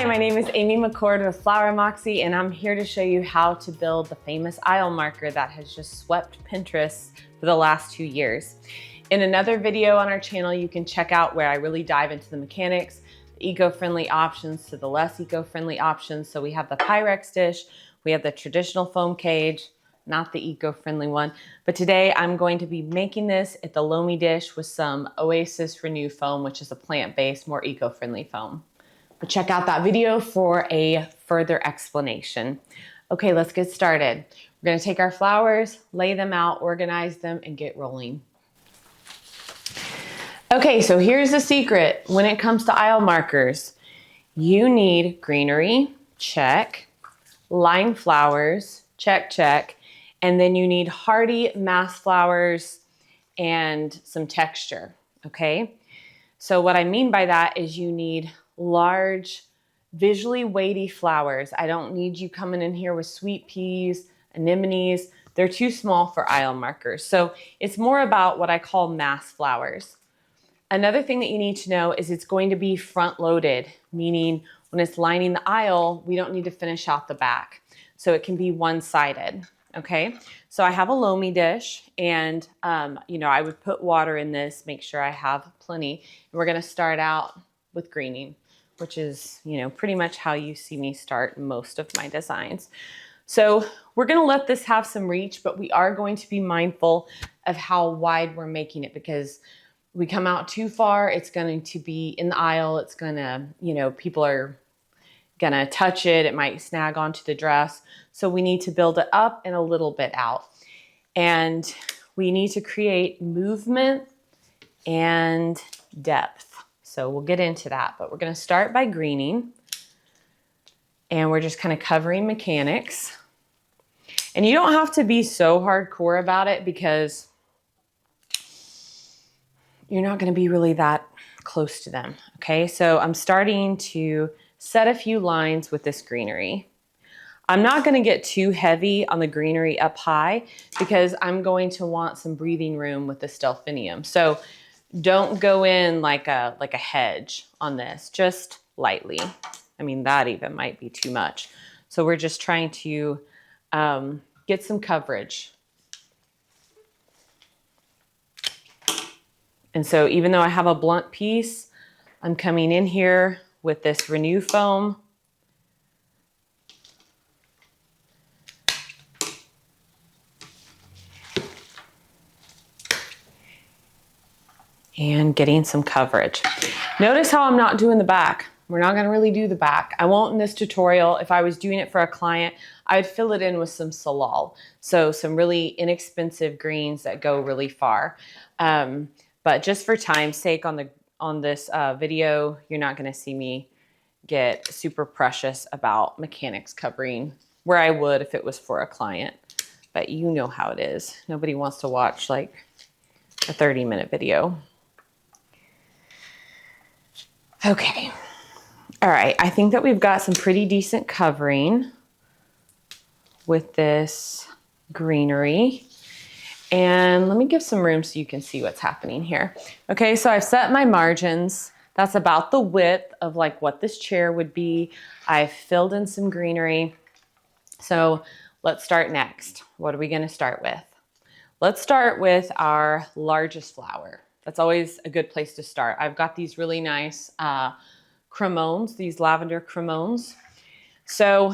Hi, my name is Amy McCord with Flower Moxie, and I'm here to show you how to build the famous aisle marker that has just swept Pinterest for the last 2 years. In another video on our channel, you can check out where I really dive into the mechanics, the eco-friendly options to the less eco-friendly options. So we have the Pyrex dish, we have the traditional foam cage, not the eco-friendly one. But today I'm going to be making this at the Loamy dish with some Oasis Renew foam, which is a plant-based, more eco-friendly foam. But check out that video for a further explanation. Okay, let's get started. We're gonna take our flowers, lay them out, organize them, and get rolling. Okay, so here's the secret. When it comes to aisle markers, you need greenery, check, line flowers, check, check, and then you need hardy mass flowers and some texture, okay? So what I mean by that is you need large, visually weighty flowers. I don't need you coming in here with sweet peas, anemones. They're too small for aisle markers. So it's more about what I call mass flowers. Another thing that you need to know is it's going to be front loaded, meaning when it's lining the aisle, we don't need to finish out the back. So it can be one-sided, okay? So I have a Loamy dish and, I would put water in this, make sure I have plenty. And we're gonna start out with greening, which is, pretty much how you see me start most of my designs. So we're gonna let this have some reach, but we are going to be mindful of how wide we're making it, because we come out too far, it's going to be in the aisle, it's gonna, people are gonna touch it, it might snag onto the dress. So we need to build it up and a little bit out. And we need to create movement and depth. So we'll get into that, but we're gonna start by greening, and we're just kind of covering mechanics. And you don't have to be so hardcore about it because you're not gonna be really that close to them, okay? So I'm starting to set a few lines with this greenery. I'm not gonna get too heavy on the greenery up high because I'm going to want some breathing room with this Delphinium. So don't go in like a hedge on this, just lightly. I mean, that even might be too much. So we're just trying to get some coverage. And so even though I have a blunt piece, I'm coming in here with this Renew foam. And getting some coverage. Notice how I'm not doing the back. We're not gonna really do the back. I won't in this tutorial. If I was doing it for a client, I'd fill it in with some Salal. So some really inexpensive greens that go really far. But just for time's sake on this video, you're not gonna see me get super precious about mechanics covering where I would if it was for a client. But you know how it is. Nobody wants to watch like a 30-minute video. Okay, all right, I think that we've got some pretty decent covering with this greenery. And let me give some room so you can see what's happening here. Okay, so I've set my margins. That's about the width of like what this chair would be. I've filled in some greenery. So let's start next. What are we gonna start with? Let's start with our largest flower. That's always a good place to start. I've got these really nice cremones, these Lavender Cremones. So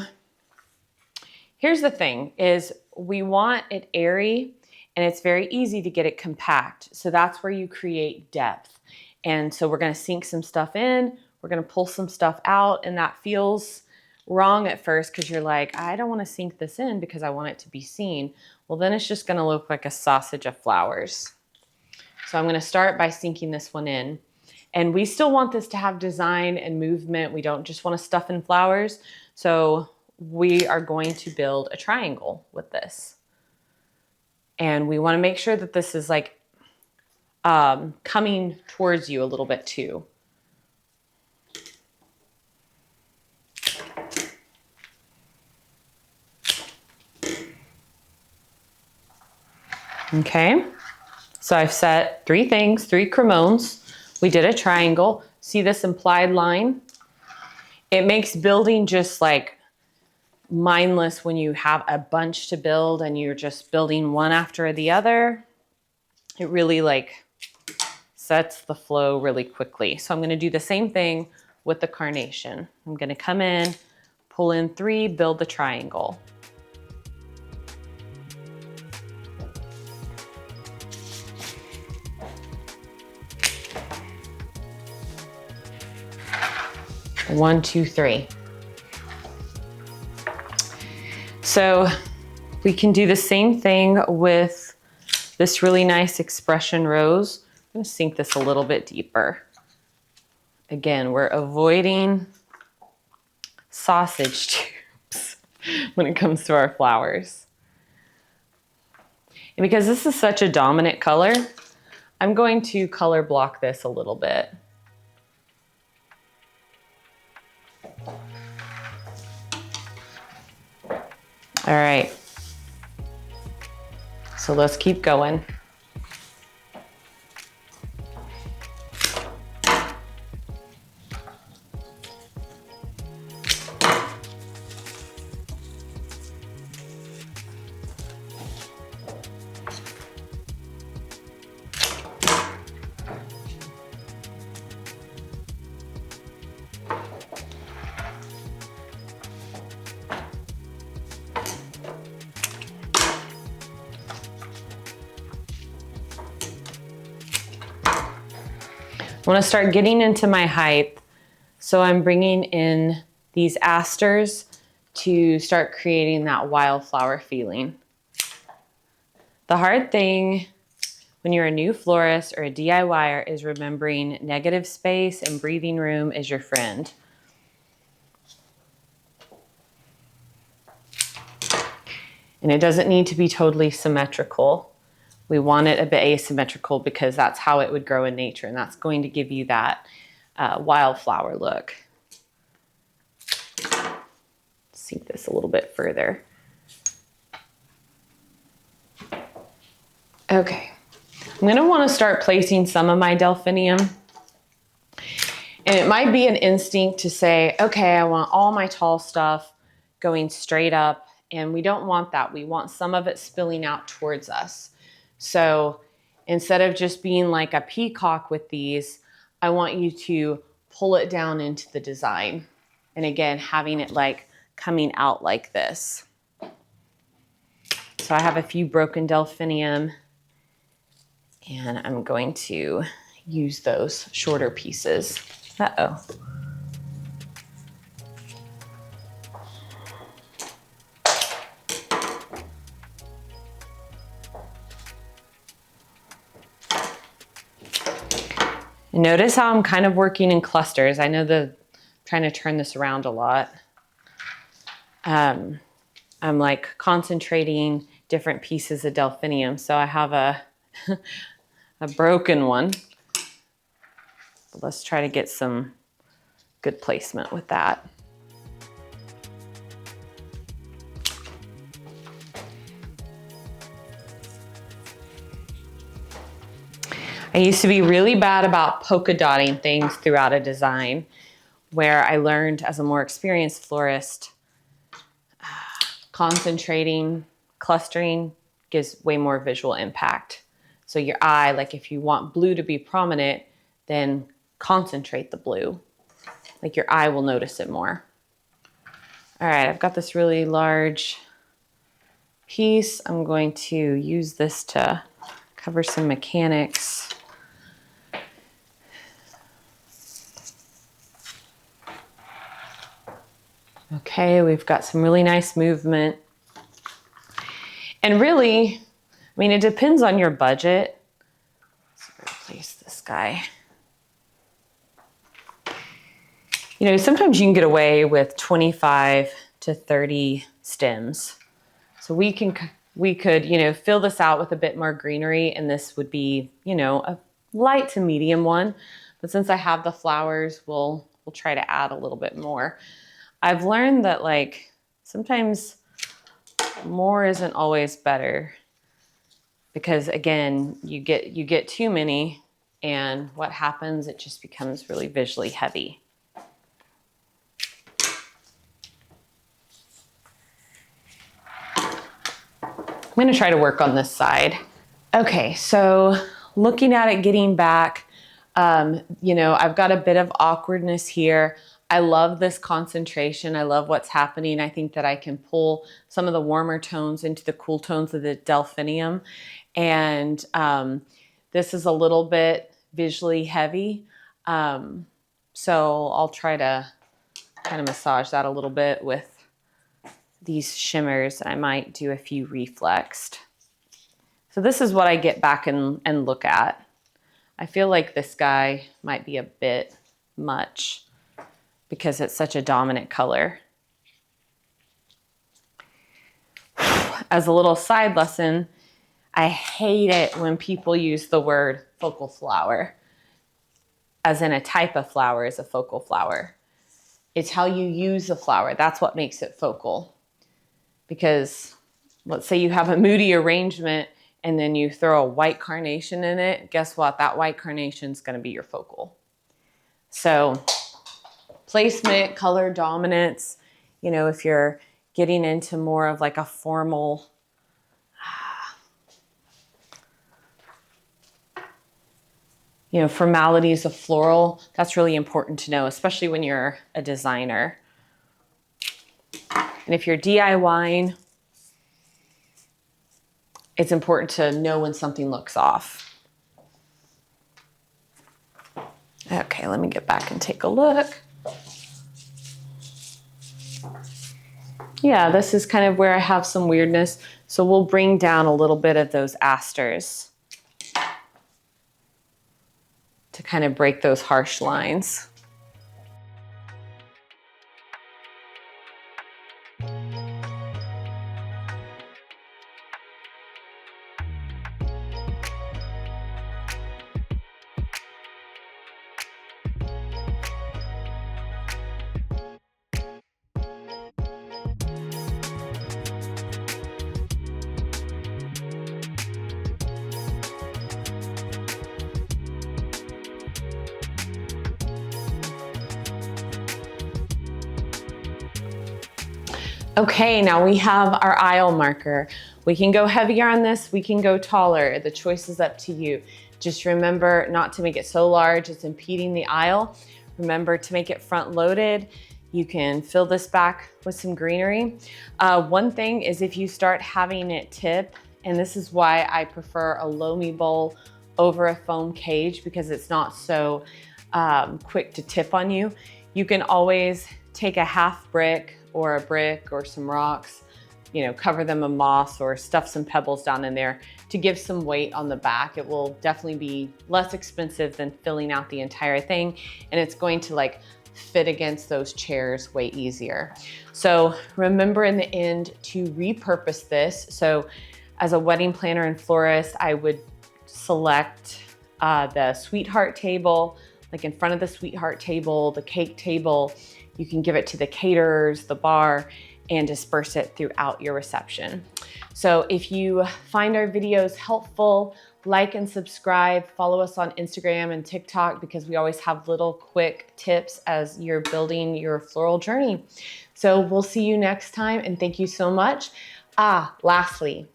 here's the thing is we want it airy and it's very easy to get it compact. So that's where you create depth. And so we're gonna sink some stuff in, we're gonna pull some stuff out, and that feels wrong at first because you're like, I don't wanna sink this in because I want it to be seen. Well, then it's just gonna look like a sausage of flowers. So I'm gonna start by sinking this one in. And we still want this to have design and movement. We don't just wanna stuff in flowers. So we are going to build a triangle with this. And we wanna make sure that this is like coming towards you a little bit too. Okay. So I've set 3 things, 3 cremones. We did a triangle. See this implied line? It makes building just like mindless when you have a bunch to build and you're just building one after the other. It really like sets the flow really quickly. So I'm going to do the same thing with the carnation. I'm going to come in, pull in 3, build the triangle. One, two, three. So we can do the same thing with this really nice Xpression rose. I'm going to sink this a little bit deeper. Again, we're avoiding sausage tubes when it comes to our flowers. And because this is such a dominant color, I'm going to color block this a little bit. All right, so let's keep going. I want to start getting into my height, so I'm bringing in these asters to start creating that wildflower feeling. The hard thing when you're a new florist or a DIYer is remembering negative space and breathing room is your friend. And it doesn't need to be totally symmetrical. We want it a bit asymmetrical because that's how it would grow in nature, and that's going to give you that wildflower look. Sink this a little bit further. Okay, I'm going to want to start placing some of my delphinium. And it might be an instinct to say, okay, I want all my tall stuff going straight up, and we don't want that. We want some of it spilling out towards us. So instead of just being like a peacock with these, I want you to pull it down into the design. And again, having it like coming out like this. So I have a few broken delphinium, and I'm going to use those shorter pieces. Uh-oh. Notice how I'm kind of working in clusters. I know I'm trying to turn this around a lot. I'm like concentrating different pieces of delphinium. So I have a broken one. But let's try to get some good placement with that. I used to be really bad about polka dotting things throughout a design, where I learned as a more experienced florist, concentrating, clustering gives way more visual impact. So your eye, like if you want blue to be prominent, then concentrate the blue. Like your eye will notice it more. All right, I've got this really large piece. I'm going to use this to cover some mechanics. Okay, we've got some really nice movement. And really, I mean, it depends on your budget. So replace this guy. You know, sometimes you can get away with 25 to 30 stems. So we could, you know, fill this out with a bit more greenery, and this would be, you know, a light to medium one. But since I have the flowers, we'll try to add a little bit more. I've learned that like sometimes more isn't always better, because again, you get too many, and what happens, it just becomes really visually heavy. gonna try to work on this side. Okay, so looking at it, getting back, you know, I've got a bit of awkwardness here. I love this concentration. I love what's happening. I think that I can pull some of the warmer tones into the cool tones of the Delphinium. And this is a little bit visually heavy. So I'll try to kind of massage that a little bit with these shimmers. I might do a few reflexed. So this is what I get back and look at. I feel like this guy might be a bit much because it's such a dominant color. As a little side lesson, I hate it when people use the word focal flower, as in a type of flower is a focal flower. It's how you use the flower. That's what makes it focal. Because let's say you have a moody arrangement and then you throw a white carnation in it. Guess what? That white carnation is going to be your focal. So placement, color dominance, you know, if you're getting into more of like a formal, you know, formalities of floral, that's really important to know, especially when you're a designer. And if you're DIYing, it's important to know when something looks off. Okay, let me get back and take a look. Yeah, this is kind of where I have some weirdness. So we'll bring down a little bit of those asters to kind of break those harsh lines. Okay, now we have our aisle marker. We can go heavier on this, we can go taller. The choice is up to you. Just remember not to make it so large it's impeding the aisle. Remember to make it front loaded. You can fill this back with some greenery. One thing is if you start having it tip, and this is why I prefer a loamy bowl over a foam cage because it's not so quick to tip on you. You can always take a half brick or a brick or some rocks, you know, cover them in moss or stuff some pebbles down in there to give some weight on the back. It will definitely be less expensive than filling out the entire thing, and it's going to like fit against those chairs way easier. So remember in the end to repurpose this. So as a wedding planner and florist, I would select the sweetheart table, like in front of the sweetheart table, the cake table. You can give it to the caterers, the bar, and disperse it throughout your reception. So if you find our videos helpful, like and subscribe, follow us on Instagram and TikTok because we always have little quick tips as you're building your floral journey. So we'll see you next time and thank you so much. Lastly,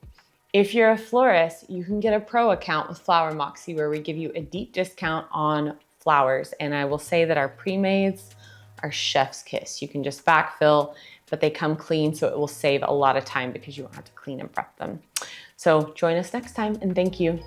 if you're a florist, you can get a pro account with Flower Moxie where we give you a deep discount on flowers. And I will say that our pre-mades are chef's kiss. You can just backfill, but they come clean, so it will save a lot of time because you won't have to clean and prep them. So join us next time, and thank you.